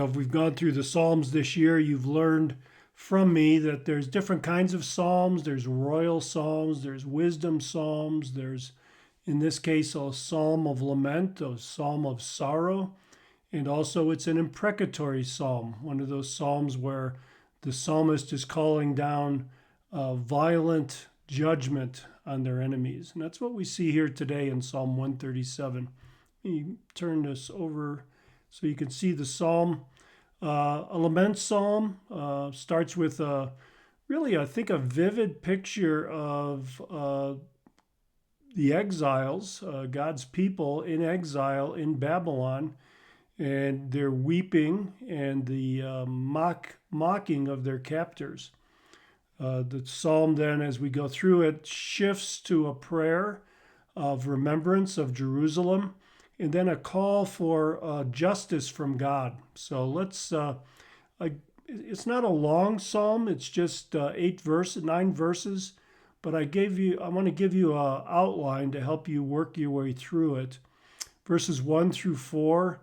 If we've gone through the Psalms this year, you've learned from me that there's different kinds of Psalms. There's royal Psalms, there's wisdom Psalms, there's, in this case, a Psalm of lament, a Psalm of sorrow, and also it's an imprecatory Psalm, one of those Psalms where the psalmist is calling down violent judgment on their enemies. And that's what we see here today in Psalm 137. You turn this over so you can see the psalm. A lament psalm starts with really, I think, a vivid picture of the exiles, God's people in exile in Babylon, and their weeping and the mocking of their captors. The psalm then, as we go through it, shifts to a prayer of remembrance of Jerusalem, and then a call for justice from God. So it's not a long psalm. It's just 9 verses, but I want to give you an outline to help you work your way through it. Verses 1 through 4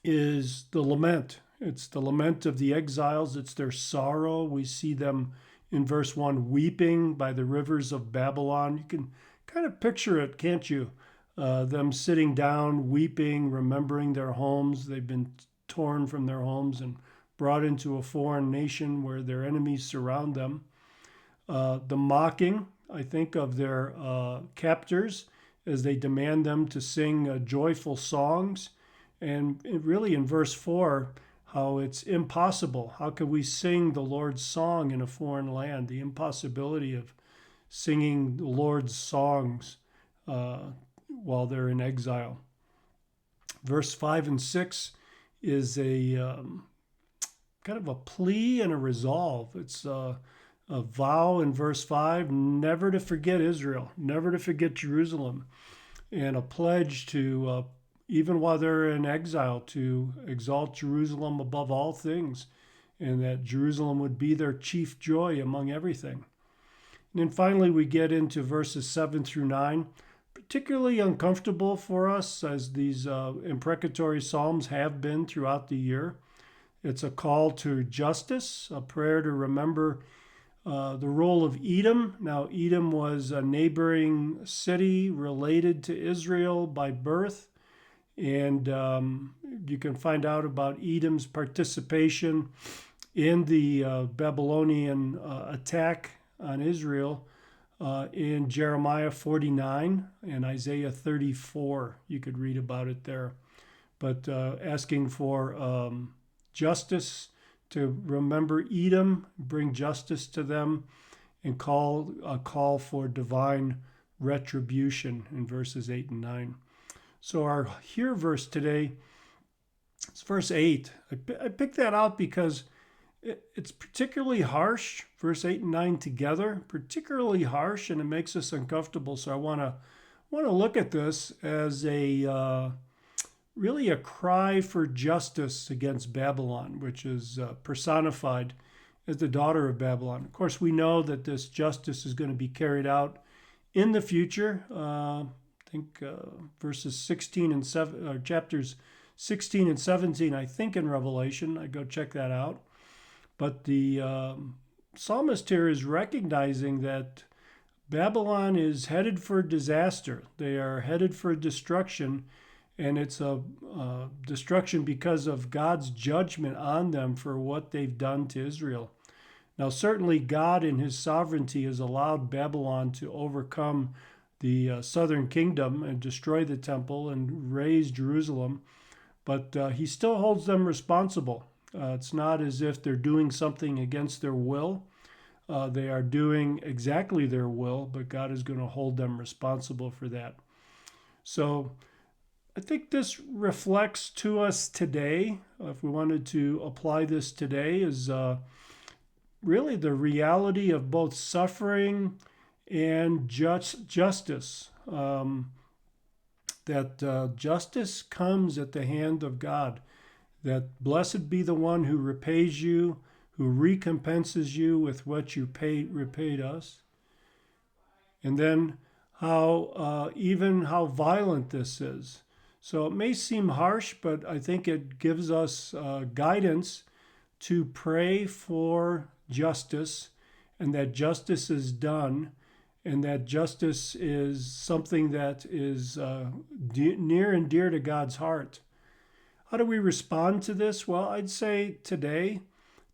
is the lament. It's the lament of the exiles. It's their sorrow. We see them in verse 1 weeping by the rivers of Babylon. You can kind of picture it, can't you? Them sitting down, weeping, remembering their homes. They've been torn from their homes and brought into a foreign nation where their enemies surround them. The mocking, I think, of their captors as they demand them to sing joyful songs. And really in verse 4, how it's impossible. How can we sing the Lord's song in a foreign land? The impossibility of singing the Lord's songs while they're in exile. Verse 5 and 6 is a kind of a plea and a resolve. It's a vow in verse 5 never to forget Israel, never to forget Jerusalem, and a pledge to, even while they're in exile, to exalt Jerusalem above all things, and that Jerusalem would be their chief joy among everything. And then finally, we get into verses 7 through 9, particularly uncomfortable for us as these imprecatory psalms have been throughout the year. It's a call to justice, a prayer to remember the role of Edom. Now, Edom was a neighboring city related to Israel by birth, and you can find out about Edom's participation in the Babylonian attack on Israel in Jeremiah 49 and Isaiah 34. You could read about it there. But asking for justice, to remember Edom, bring justice to them, and a call for divine retribution in verses 8 and 9. So our here verse today is verse 8. I picked that out because it's particularly harsh, verse 8 and 9 together, particularly harsh, and it makes us uncomfortable. So I want to look at this as really a cry for justice against Babylon, which is personified as the daughter of Babylon. Of course, we know that this justice is going to be carried out in the future. I think verses 16 and 7, or chapters 16 and 17, I think, in Revelation. I go check that out. But the psalmist here is recognizing that Babylon is headed for disaster. They are headed for destruction, and it's a destruction because of God's judgment on them for what they've done to Israel. Now, certainly God in his sovereignty has allowed Babylon to overcome the southern kingdom and destroy the temple and raise Jerusalem, but he still holds them responsible. It's not as if they're doing something against their will. They are doing exactly their will, but God is going to hold them responsible for that. So I think this reflects to us today, if we wanted to apply this today, is really the reality of both suffering and justice. That justice comes at the hand of God. That blessed be the one who repays you, who recompenses you with what you repaid us. And then how violent this is. So it may seem harsh, but I think it gives us guidance to pray for justice, and that justice is done, and that justice is something that is near and dear to God's heart. How do we respond to this? Well, I'd say today,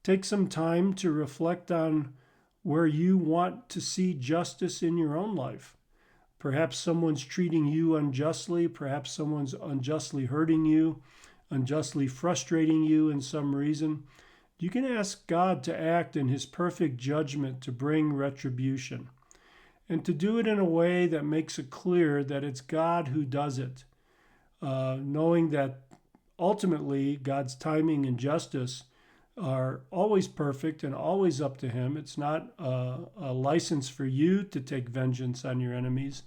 take some time to reflect on where you want to see justice in your own life. Perhaps someone's treating you unjustly. Perhaps someone's unjustly hurting you, unjustly frustrating you in some reason. You can ask God to act in his perfect judgment to bring retribution, and to do it in a way that makes it clear that it's God who does it, knowing that ultimately God's timing and justice are always perfect and always up to him. It's not a license for you to take vengeance on your enemies,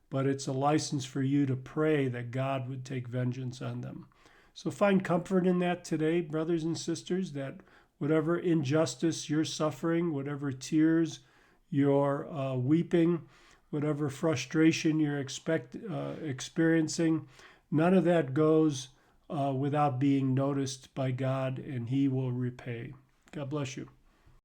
but it's a license for you to pray that God would take vengeance on them. So find comfort in that today, brothers and sisters, that whatever injustice you're suffering, whatever tears you're weeping, whatever frustration you're experiencing, none of that goes without being noticed by God, and he will repay. God bless you.